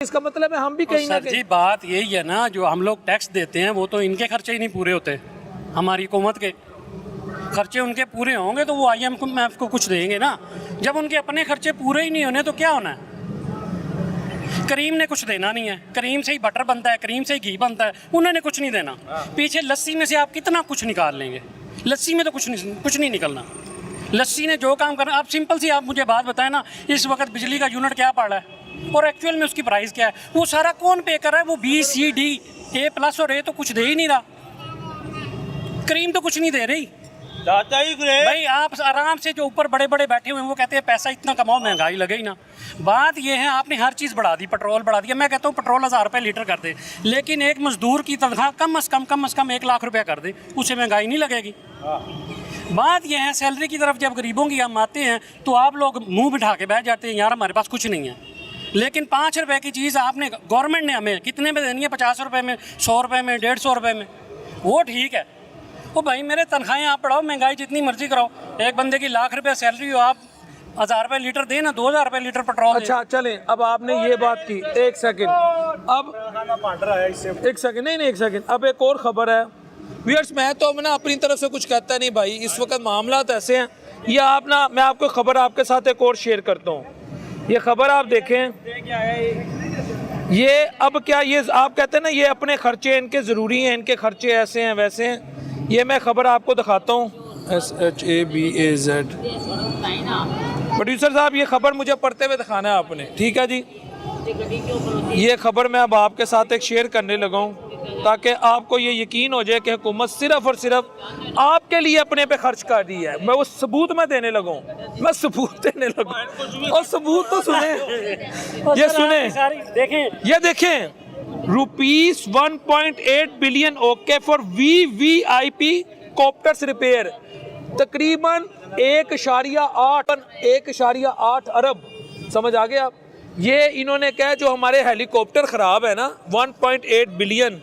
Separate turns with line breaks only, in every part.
इसका मतलब है हम भी कहीं ना
सर जी
कहीं।
बात यही है ना, जो हम लोग टैक्स देते हैं वो तो इनके खर्चे ही नहीं पूरे होते, हमारी हुकूमत के खर्चे उनके पूरे होंगे तो वो IMF को कुछ देंगे ना। जब उनके अपने खर्चे पूरे ही नहीं होने तो क्या होना है। करीम ने कुछ देना नहीं है, करीम से ही बटर बनता है, करीम से ही घी बनता है, उन्होंने कुछ नहीं देना। पीछे लस्सी में से आप कितना कुछ निकाल लेंगे, लस्सी में तो कुछ नहीं निकलना। लस्सी ने जो काम करना, आप सिंपल सी आप मुझे बात बताएं ना, इस वक्त बिजली का यूनिट क्या पड़ रहा है और एक्चुअल में उसकी प्राइस क्या है, वो सारा कौन पे कर रहा है। वो B C D A+ और A तो कुछ दे ही नहीं रहा, करीम तो कुछ नहीं दे रही। भाई आप आराम से जो ऊपर बड़े बड़े बैठे हुए हैं वो कहते हैं पैसा इतना कमाओ, महंगाई लगे ही ना। बात ये है आपने हर चीज़ बढ़ा दी, पेट्रोल बढ़ा दिया। मैं कहता हूँ पेट्रोल 1000 रुपये लीटर कर दे, लेकिन एक मजदूर की तनख्वाह कम से कम 1 लाख रुपया कर दे, उससे महंगाई नहीं लगेगी। बात यह है सैलरी की तरफ जब गरीबों की हम आते हैं तो आप लोग मुंह बिठा के बैठ जाते हैं, यार हमारे पास कुछ नहीं है। लेकिन 5 रुपए की चीज़ आपने गवर्नमेंट ने हमें कितने में देनी है, 50 रुपये में, 100 रुपये में, 150 रुपये में, वो ठीक है। ओ भाई मेरे तनख्वाहें आप बढ़ाओ, महंगाई जितनी मर्जी कराओ, एक बंदे की लाख रुपये सैलरी हो, आप 1000 रुपये लीटर देना, 2000 रुपये लीटर पेट्रोल।
अच्छा चलें, अब आपने ये बात की, एक सेकंड, अब एक सेकंड, नहीं एक सेकंड, अब एक और खबर है व्यूअर्स। मैं तो अब ना अपनी तरफ से कुछ कहता नहीं भाई, इस वक्त मामला ऐसे हैं। ये आप ना, मैं आपको खबर आपके साथ एक और शेयर करता हूँ। ये खबर आप देखें, ये अब क्या, ये आप कहते हैं ना ये अपने खर्चे इनके ज़रूरी हैं, इनके खर्चे ऐसे हैं वैसे हैं। ये मैं खबर आपको दिखाता हूँ, SHABAZ। प्रोड्यूसर साहब ये खबर मुझे पढ़ते हुए दिखाना है आपने, ठीक है जी। ये खबर मैं अब आपके साथ एक शेयर करने लगा हूँ ताकि आपको ये यकीन हो जाए कि हुकूमत सिर्फ और सिर्फ आपके लिए अपने पे खर्च कर रही है। मैं वो सबूत मैं देने लगा हूँ, मैं सबूत देने लगा हूँ, और सबूत तो सुने, ये सुने, ये देखें, ₹1.8 billion okay for VVIP copters repair, तकरीबन 1.8 अरब, समझ आ गए आप। ये इन्होंने कहा जो हमारे हेलीकॉप्टर ख़राब है ना, 1.8 बिलियन,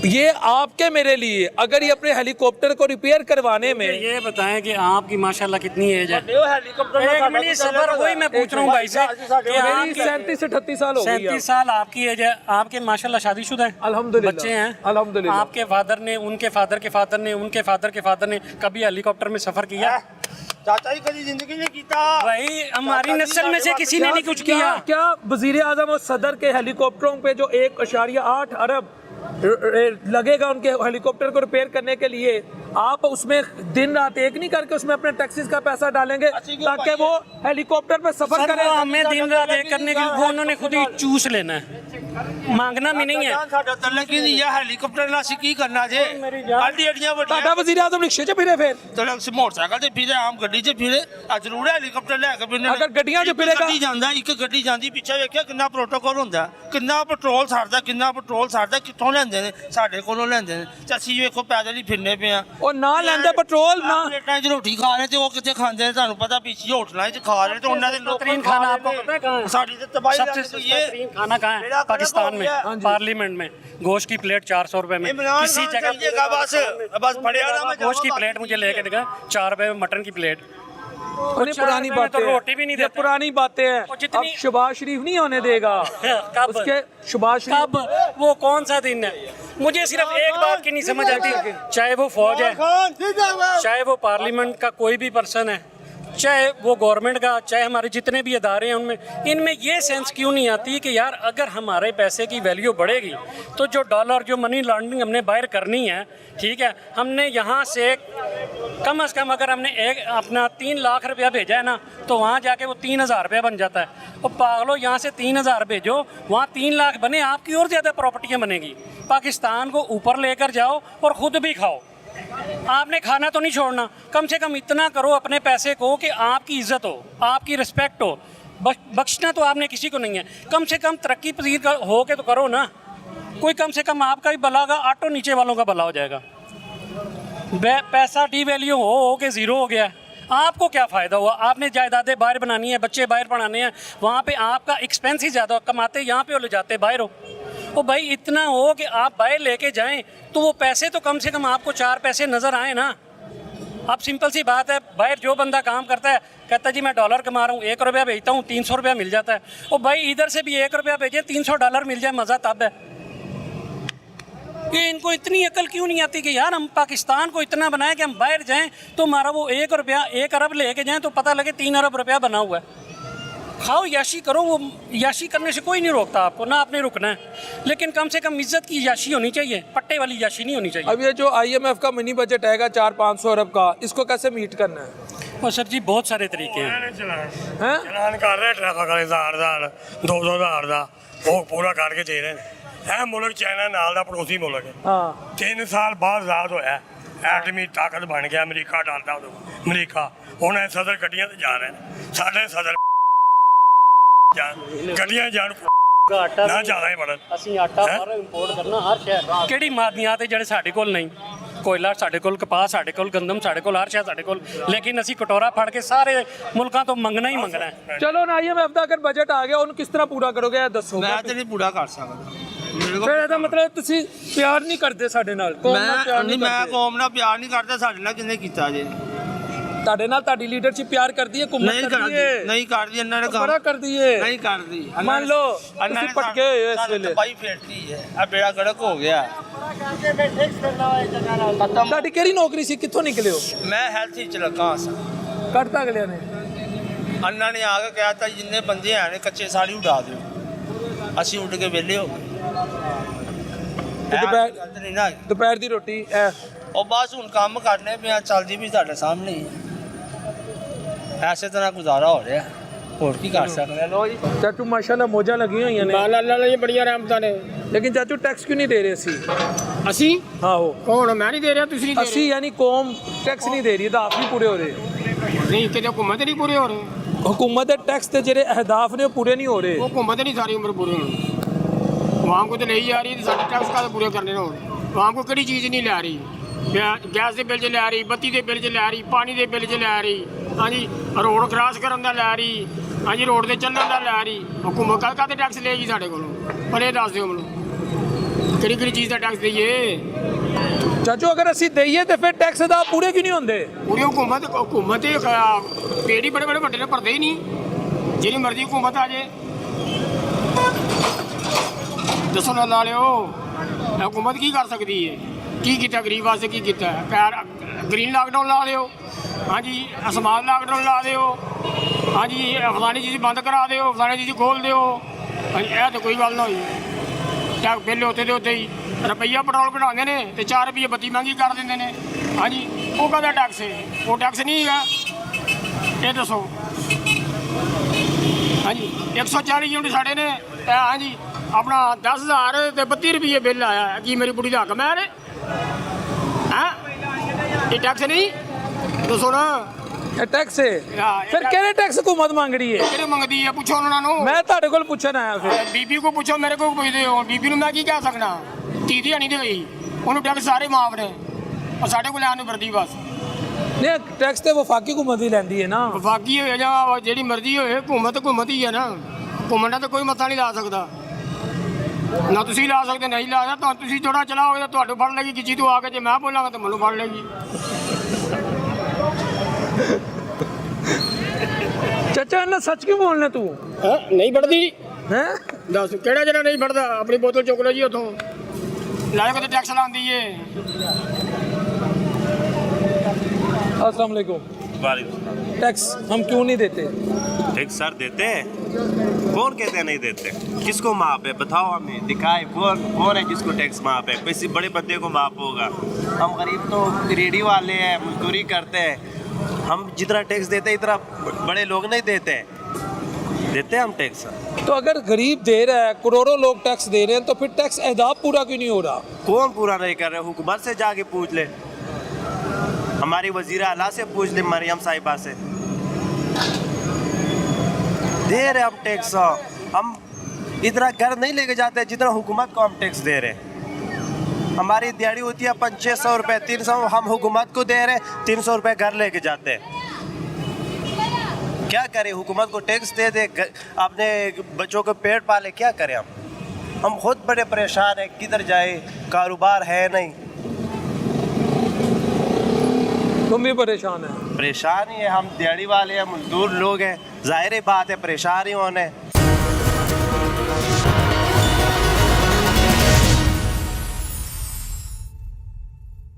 ये आपके मेरे लिए, अगर ये अपने हेलीकॉप्टर को रिपेयर करवाने में।
ये बताएं कि आपकी माशाल्लाह कितनी एज है। एक मिनट सबर, वही मैं पूछ रहा हूँ भाई से कि
मेरी 37 से 38 साल हो गई है।
37 साल आपकी एज है, आपके माशाल्लाह शादीशुदा हैं,
अल्हम्दुलिल्लाह,
बच्चे हैं
अल्हम्दुलिल्लाह।
आपके फादर ने, उनके फादर के फादर ने, उनके फादर के फादर ने कभी हेलीकॉप्टर में सफ़र किया?
चाचा जी कभी जिंदगी में कीता
भाई हमारी नस्ल में से किसी ने नहीं कुछ किया।
क्या वजीर आजम और सदर के हेलीकॉप्टरों पे जो 1.8 अरब लगेगा उनके हेलीकॉप्टर को रिपेयर करने के लिए, आप उसमें दिन रात एक नहीं करके उसमें अपने टैक्सीज का पैसा डालेंगे ताकि वो हेलीकॉप्टर पे सफर करें?
हमें दिन रात एक करने के लिए उन्होंने खुद ही चूस लेना है, मांगना भी नहीं है।
लेकिन यह हेलीकॉप्टर ना की करना जे अड्डी अड्डियां
ਤੁਹਾਡਾ ਵਜ਼ੀਰ ਆਜ਼ਮ ਰਿਕਸ਼ੇ 'ਚ ਫਿਰੇ ਫਿਰ?
तो मोटरसाइकिल ते फिरे, आम गड्डी च फिरे, जरूर हेलीकॉप्टर लेके फिरने।
अगर गड्डियां च फिरेगा,
गड्डी ਜਾਂਦਾ ਇੱਕ ਗੱਡੀ ਜਾਂਦੀ, ਪਿੱਛੇ ਵੇਖਿਆ ਕਿੰਨਾ ਪ੍ਰੋਟੋਕੋਲ ਹੁੰਦਾ, ਕਿੰਨਾ ਪੈਟਰੋਲ ਸੜਦਾ, ਕਿੱਥੋਂ ਲੈਂਦੇ ਨੇ, ਸਾਡੇ ਕੋਲੋਂ ਲੈਂਦੇ ਨੇ, ਤੇ ਅਸੀਂ ਵੇਖੋ ਪੈਦਲ ਹੀ ਫਿਰਨੇ ਪਏ ਆ।
ਉਹ ਨਾ ਲੈਂਦੇ ਪੈਟਰੋਲ ਨਾ,
ਪਲੇਟਾਂ 'ਚ ਰੋਟੀ ਖਾ ਰਹੇ ਤੇ ਉਹ ਕਿੱਥੇ ਖਾਂਦੇ ਨੇ, ਤੁਹਾਨੂੰ ਪਤਾ ਪਿੱਛੇ ਹੋਟਲਾਂ 'ਚ ਖਾ ਰਹੇ ਤੇ ਉਹਨਾਂ ਦੇ ਲੋਕ
बेहतरीन खाना आपको पता है कहाँ है?
ਸਾਡੀ ਤੇ ਤਬਾਹੀ
सबसे बेहतरीन खाना कहाँ है? पाकिस्तान में, पार्लियामेंट में गोश्त की प्लेट 400 रुपए में, किसी जगह
बस फड़ियाना में
गोश्त की प्लेट मुझे लेके दिखा 4 रुपए में, मटन की प्लेट।
पुरानी बातें,
रोटी भी नहीं देते,
पुरानी बातें हैं। अब शहबाज शरीफ नहीं होने देगा।
कब
उसके शहबाज शरीफ,
कब, वो कौन सा दिन है? मुझे सिर्फ एक बात की नहीं समझ आती, चाहे वो फौज है, चाहे वो पार्लियामेंट का कोई भी पर्सन है, चाहे वो गवर्नमेंट का, चाहे हमारे जितने भी अदारे हैं उनमें, इनमें ये सेंस क्यों नहीं आती कि यार अगर हमारे पैसे की वैल्यू बढ़ेगी तो जो डॉलर, जो मनी लॉन्ड्रिंग हमने बाहर करनी है, ठीक है, हमने यहाँ से कम से कम अगर हमने एक अपना 3 लाख रुपया भेजा है ना तो वहाँ जाके वो 3000 रुपया बन जाता है। और पागलो, यहाँ से 3000 भेजो, वहाँ 3 लाख बने, आपकी और ज़्यादा प्रॉपर्टियाँ बनेगी। पाकिस्तान को ऊपर लेकर जाओ और ख़ुद भी खाओ, आपने खाना तो नहीं छोड़ना। कम से कम इतना करो अपने पैसे को कि आपकी इज्जत हो, आपकी रिस्पेक्ट हो। बख्शना तो आपने किसी को नहीं है, कम से कम तरक्की पजीर हो के तो करो ना। कोई कम से कम आपका भी भला होगा, ऑटो नीचे वालों का भला हो जाएगा। पैसा डी वैल्यू हो के ज़ीरो हो गया, आपको क्या फ़ायदा हुआ? आपने जायदादें बाहर बनानी है, बच्चे बाहर पढ़ाने हैं, वहाँ पे आपका एक्सपेंस ही ज़्यादा, कमाते यहाँ पे हो, ले जाते बाहर हो। ओ भाई इतना हो कि आप बाहर लेके जाएं तो वो पैसे तो कम से कम आपको 4 पैसे नज़र आए ना। अब सिंपल सी बात है, बाहर जो बंदा काम करता है कहता है जी मैं डॉलर कमा रहा हूँ, 1 रुपया भेजता हूँ 300 रुपया मिल जाता है। और भाई इधर से भी 1 रुपया भेजे $300 मिल जाए, मज़ा तब है। ये इनको इतनी अकल क्यों नहीं आती कि यार हम पाकिस्तान को इतना बनाए कि हम बाहर जाएं तो हमारा वो 1 रुपया 1 अरब लेके जाएं तो पता लगे 3 अरब रुपया बना हुआ है। खाओ याशी करो, वो याशी करने से कोई नहीं रोकता आपको, ना आपने रुकना है, लेकिन कम से कम इज्जत की याशी होनी चाहिए, पट्टे वाली याशी नहीं होनी चाहिए।
अब ये जो IMF का मिनी बजट आएगा 400-500 अरब का, इसको कैसे मीट करना है?
और सर जी बहुत सारे तरीके हैं।
हैं?
चलान कर रहे ट्रैफिक वाले 1000 2,000 का, वो पूरा करके दे रहे हैं। ਇਹ ਮੁਲਕ ਚਾਈਨਾ ਨਾਲ ਦਾ ਪੜੋਸੀ ਮੁਲਕ ਹੈ।
हाँ
3 ਸਾਲ ਬਾਅਦ ਆਜ਼ਾਦ ਹੋਇਆ, ਐਟਮੀ ਤਾਕਤ ਬਣ ਗਿਆ, ਅਮਰੀਕਾ ਡਰਦਾ ਉਦੋਂ। ਅਮਰੀਕਾ ਹੁਣ ਇਹ ਸਦਰ ਗੱਡੀਆਂ ਤੇ ਜਾ ਰਹੇ ਨੇ, ਸਾਡੇ ਸਦਰ ਗੱਡੀਆਂ ਜਾਣ
ਆਟਾ
ਨਾ ਜ਼ਿਆਦਾ ਹੀ ਬੜਨ।
ਅਸੀਂ ਆਟਾ ਬਾਹਰੋਂ ਇੰਪੋਰਟ ਕਰਨਾ ਹਰ ਸ਼ਹਿਰ। ਕਿਹੜੀ ਮਾਦਨੀਆਤ ਹੈ ਜਿਹੜੇ ਸਾਡੇ ਕੋਲ ਨਹੀਂ? ਕੋਇਲਾ ਸਾਡੇ ਕੋਲ, ਕਪਾਸ ਸਾਡੇ ਕੋਲ, ਗੰਦਮ ਸਾਡੇ ਕੋਲ, ਹਰ ਸ਼ਹਿਰ ਸਾਡੇ ਕੋਲ, ਲੇਕਿਨ ਅਸੀਂ ਕਟੋਰਾ ਫੜ ਕੇ ਸਾਰੇ ਮੁਲਕਾਂ ਤੋਂ ਮੰਗਣਾ ਹੀ ਮੰਗਣਾ ਹੈ।
ਚਲੋ ਨਾ IMF ਦਾ ਅਗਰ ਬਜਟ ਆ ਗਿਆ ਉਹਨੂੰ ਕਿਸ ਤਰ੍ਹਾਂ ਪੂਰਾ ਕਰੋਗੇ ਇਹ ਦੱਸੋ।
ਮੈਂ ਤੇ ਨਹੀਂ ਪੂਰਾ ਕਰ ਸਕਦਾ। ਮੇਰੇ
ਫਿਰ ਇਹਦਾ ਮਤਲਬ ਤੁਸੀਂ ਪਿਆਰ ਨਹੀਂ ਕਰਦੇ ਸਾਡੇ ਨਾਲ, ਕੌਮ ਨਾਲ ਪਿਆਰ ਨਹੀਂ
ਮੈਂ
ਕਰਦੇ।
ਕੌਮ ਨਾਲ ਪਿਆਰ ਨਹੀਂ ਕਰਦਾ, ਸਾਡੇ ਨਾਲ ਕਿੰਨੇ ਕੀਤਾ ਜੇ?
ਤੁਹਾਡੇ ਨਾਲ ਤੁਹਾਡੀ ਲੀਡਰਸ਼ਿਪ ਪਿਆਰ ਕਰਦੀ ਹੈ,
ਨਹੀਂ
ਕੁਮਤ ਕਰਦੀ ਹੈ?
ਕਰਦੀ, ਨਹੀਂ ਕਰਦੀ, ਇਹਨਾਂ ਨੇ
ਬੜਾ ਕਰਦੀ ਹੈ।
ਨਹੀਂ ਕਰਦੀ।
ਮੰਨ ਲਓ ਤੁਸੀਂ ਭਟਕੇ ਹੋਏ ਹੋ ਇਸ ਵੇਲੇ,
ਬਾਈ ਫੇਰਤੀ ਹੈ, ਆ ਬੇੜਾ ਗੜਕ ਹੋ ਗਿਆ।
ਤੁਹਾਡੀ ਕਿਹੜੀ ਨੌਕਰੀ ਸੀ, ਕਿੱਥੋਂ ਨਿਕਲੇ ਹੋ?
ਮੈਂ ਹੈਲਥ ਵਿੱਚ ਲੱਗਾ ਸਾਂ।
ਕੱਢਤਾ ਅਗਲਿਆਂ ਨੇ।
ਅੰਨਾ ਨੇ ਆ ਕੇ ਕਿਹਾ ਤਾਂ ਜਿੰਨੇ ਬੰਦੇ ਆ ਨੇ ਕੱਚੇ ਸਾਲੀ ਉਡਾ ਦਿਓ, ਅਸੀਂ ਉੱਡ ਕੇ ਵਿਹਲੇ ਹੋ ਗਏ। ਨਹੀਂ ਨਾ
ਦੁਪਹਿਰ ਦੀ ਰੋਟੀ
ਉਹ ਬਸ ਹੁਣ ਕੰਮ ਕਰਨੇ ਪਿਆ, ਚੱਲਦੀ ਵੀ ਤੁਹਾਡੇ ਸਾਹਮਣੇ ਹੀ ਹੈ। ਐਸੇ ਤਰ੍ਹਾਂ ਗੁਜ਼ਾਰਾ ਹੋ ਰਿਹਾ, ਹੋਰ ਕੀ ਕਰ ਸਕਦੇ ਲੋ ਜੀ।
ਚਾਚੂ ਮਾਸ਼ਾਅੱਲਾ ਮੋਜਾਂ ਲੱਗੀਆਂ ਹੋਈਆਂ ਨੇ,
ਅੱਲਾ ਜੀ ਬੜੀਆਂ ਰਹਿਮਤਾਂ ਨੇ।
ਲੇਕਿਨ ਚਾਚੂ ਟੈਕਸ ਕਿਉਂ ਨਹੀਂ ਦੇ ਰਹੇ ਅਸੀਂ?
ਅਸੀਂ
ਆਹੋ
ਕੌਣ? ਮੈਂ ਨਹੀਂ ਦੇ ਰਿਹਾ, ਤੁਸੀਂ ਨਹੀਂ ਦੇ
ਅਸੀਂ ਯਾਨੀ ਕੌਮ ਟੈਕਸ ਨਹੀਂ ਦੇ ਰਹੀ, ਤਾਂ ਆਪ ਨਹੀਂ ਪੂਰੇ ਹੋ ਰਹੇ।
ਰਹੇ। ਨਹੀਂ ਕਿਤੇ ਹੁਕੂਮਤ ਨਹੀਂ ਪੂਰੇ ਹੋ ਰਹੇ।
हुकूमत ਦੇ ਟੈਕਸ ਤੇ ਜਿਹੜੇ ਅਹਿਦਾਫ ਨੇ ਉਹ ਪੂਰੇ ਨਹੀਂ ਹੋ ਰਹੇ।
ਉਹ ਹੁਕੂਮਤ ਨਹੀਂ ਸਾਰੀ ਉਮਰ ਪੂਰੇ ਹੋਣੀ। ਆਵਾਮ ਕੋ ਤੇ ਲਈ ਜਾ ਰਹੀ ਹੈ, ਸਾਡੇ ਟੈਕਸ ਕਾਹਦੇ ਪੂਰੇ ਕਰਨੇ ਨੇ? ਹੁਣ ਆਵਾਮ ਕੋ ਕਿਹੜੀ ਚੀਜ਼ ਨਹੀਂ ਲੈ ਰਹੀ? ਗੈਸ ਦੇ ਬਿੱਲ 'ਚ ਲੈ ਰਹੀ, ਬੱਤੀ ਦੇ ਬਿੱਲ 'ਚ ਲੈ ਰਹੀ, ਪਾਣੀ ਦੇ ਬਿੱਲ 'ਚ ਲੈ ਰਹੀ, ਹਾਂਜੀ ਰੋਡ ਕ੍ਰਾਸ ਕਰਨ ਦਾ ਲੈ ਰਹੀ, ਹਾਂਜੀ ਰੋਡ ਤੇ ਚੱਲਣ ਦਾ ਲੈ ਰਹੀ। ਹੁਕੂਮਤ ਕਾਹਦੇ ਟੈਕਸ ਲਏਗੀ ਸਾਡੇ ਕੋਲੋਂ? ਪਰ ਇਹ ਦੱਸ ਦਿਓ ਮੈਨੂੰ ਕਿਹੜੀ ਕਿਹੜੀ ਚੀਜ਼ ਦਾ ਟੈਕਸ ਦਈਏ?
ਚਾਚੂ ਅਗਰ ਅਸੀਂ ਦਈਏ ਤੇ ਫਿਰ ਟੈਕਸ ਦਾ ਪੂਰੇ ਕਿਉਂ ਨਹੀਂ ਹੁੰਦੇ?
ਪੂਰੀ ਹੁਕੂਮਤ ਪੇੜ ਹੀ ਬੜੇ ਬੜੇ ਵੱਡੇ ਨੇ, ਭਰਦੇ ਹੀ ਨਹੀਂ। ਜਿਹੜੀ ਮਰਜ਼ੀ ਹੁਕੂਮਤ ਆ ਜੇ, ਦੱਸੋ ਨਾ ਲਾ ਲਿਓ ਹੁਕੂਮਤ ਕੀ ਕਰ ਸਕਦੀ ਹੈ? ਕੀ ਕੀਤਾ ਗਰੀਬ ਵਾਸਤੇ, ਕੀ ਕੀਤਾ? ਗ੍ਰੀਨ ਲਾਕਡਾਊਨ ਲਾ ਲਿਓ, ਹਾਂਜੀ ਅਸਮਾਨ ਲਾਕਡਾਊਨ ਲਾ ਦਿਓ, ਹਾਂਜੀ ਫਲਾਣੀ ਚੀਜ਼ ਬੰਦ ਕਰਾ ਦਿਓ, ਫਲਾਣੀ ਚੀਜ਼ ਖੋਲ੍ਹ ਦਿਓ, ਹਾਂਜੀ ਇਹ ਤਾਂ ਕੋਈ ਗੱਲ ਨਾ ਹੋਈ। ਟੈਕਸ ਬਿੱਲ ਉੱਥੇ ਦੇ ਉੱਤੇ ਹੀ ਰੁਪਈਆ ਪੈਟਰੋਲ ਘਟਾਉਂਦੇ ਨੇ ਤੇ 4 ਰੁਪਈਏ ਬੱਤੀ ਮਹਿੰਗੀ ਕਰ ਦਿੰਦੇ ਨੇ, ਹਾਂਜੀ ਉਹ ਕਾਹਦਾ ਟੈਕਸ ਹੈ? ਉਹ ਟੈਕਸ ਨਹੀਂ ਹੈਗਾ, ਇਹ ਦੱਸੋ। ਹਾਂਜੀ 140 ਯੂਨਿਟ ਸਾਡੇ ਨੇ, ਹਾਂਜੀ ਆਪਣਾ 10,000 ਤੇ 32 ਰੁਪਈਏ ਬਿੱਲ ਆਇਆ। ਕੀ ਮੇਰੀ ਕੁੜੀ ਦਾ ਹੱਕ ਮੈਂ ਹੈਂ? ਇਹ ਟੈਕਸ ਨਹੀਂ? ਦੱਸੋ ਨਾ।
ਇਹ ਟੈਕਸ ਹੈ? ਫਿਰ ਕਿਹੜੇ ਟੈਕਸ ਹਕੂਮਤ ਮੰਗ ਰਹੀ ਹੈ?
ਕਿਹੜੇ ਮੰਗਦੀ ਹੈ? ਪੁੱਛੋ ਉਹਨਾਂ ਨੂੰ।
ਮੈਂ ਤੁਹਾਡੇ ਕੋਲ ਪੁੱਛਣ ਆਇਆ। ਫਿਰ
ਬੀਬੀ ਕੋ ਪੁੱਛੋ, ਮੇਰੇ ਕੋਲ ਪੁੱਛਦੇ ਹੋ। ਬੀਬੀ ਨੂੰ ਮੈਂ ਕੀ ਕਹਿ ਸਕਦਾ? ਧੀ ਦਿਹਾਣੀ ਦੇ ਹੋਈ, ਉਹਨੂੰ ਟੈਕਸ ਸਾਰੇ ਮਾਫ ਨੇ, ਉਹ ਸਾਡੇ ਕੋਲ ਲੈਣ ਨੂੰ ਵਰਦੀ ਬਸ।
ਨਹੀਂ ਟੈਕਸ ਤੇ ਵਫਾਕੀ ਹੁਕੂਮਤ ਹੀ ਲੈਂਦੀ ਹੈ ਨਾ।
ਵਫਾਕੀ ਹੋਏ ਜਾਂ ਜਿਹੜੀ ਮਰਜ਼ੀ ਹੋਏ, ਹੁਕੂਮਤ ਹੀ ਹੈ ਨਾ। ਹੁਕੂਮਤ ਨਾਲ ਤਾਂ ਕੋਈ ਮਤਾ ਨਹੀਂ ਲਾ ਸਕਦਾ, ਨਾ ਤੁਸੀਂ ਲਾ ਸਕਦੇ, ਨਹੀਂ ਲਾ ਸਕਦਾ। ਤੁਸੀਂ ਥੋੜਾ ਚਲਾਓਗੇ ਤਾਂ ਤੁਹਾਨੂੰ ਫੜ ਲੇਗੀ ਕਿਸੇ ਤੋਂ ਆ ਕੇ, ਜੇ ਮੈਂ ਬੋਲਾਂਗਾ ਤਾਂ ਮੈਨੂੰ ਫੜ ਲੇਗੀ।
ਚਾਚਾ ਇਹਨਾਂ ਸੱਚ ਕਿਉਂ ਬੋਲਣਾ ਤੂੰ?
ਨਹੀਂ ਫੜਦੀ
ਹੈ?
ਦੱਸ ਕਿਹੜਾ ਜਿਹੜਾ ਨਹੀਂ ਫੜਦਾ? ਆਪਣੀ ਬੋਤਲ ਚੁੱਕ ਲਓ ਜੀ ਉੱਥੋਂ, ਲਾਇਕ ਤੇ ਟੈਕਸ ਲਾਉਂਦੀ ਏ।
अस्सलाम वालेकुम। टैक्स हम क्यों नहीं देते?
टैक्स सर देते हैं। कौन कहते हैं नहीं देते? किसको माफ है बताओ, हमें दिखाए कौन है जिसको टैक्स माफ है? किसी बड़े बंदे को माफ होगा? हम गरीब तो रेडी वाले हैं, मजदूरी करते हैं। हम जितना टैक्स देते हैं इतना बड़े लोग नहीं देते हैं हम टैक्स।
तो अगर गरीब दे रहा है, करोड़ों लोग टैक्स दे रहे हैं, तो फिर टैक्स अहदाफ पूरा क्यों नहीं हो रहा?
कौन पूरा नहीं कर रहे? हुकूमत से जाके पूछ ले, हमारी वजीर आला से पूछ ले, मरियम साहिबा से। दे रहे हम टैक्स, हम इतना घर नहीं लेके जाते जितना हुकूमत को हम टैक्स दे रहे। हमारी दिहाड़ी होती है 500-600 रुपये, 300 हम हुकूमत को दे रहे, 300 रुपये घर लेके जाते हैं। क्या करें? हुकूमत को टैक्स दे दे, अपने बच्चों को पेट पाले, क्या करें हम खुद बड़े परेशान हैं, किधर जाए, कारोबार है नहीं।
तुम भी परेशान है?
परेशान ही है, हम दिहाड़ी वाले हैं, मजदूर लोग हैं, जाहिर बात है परेशान ही होने।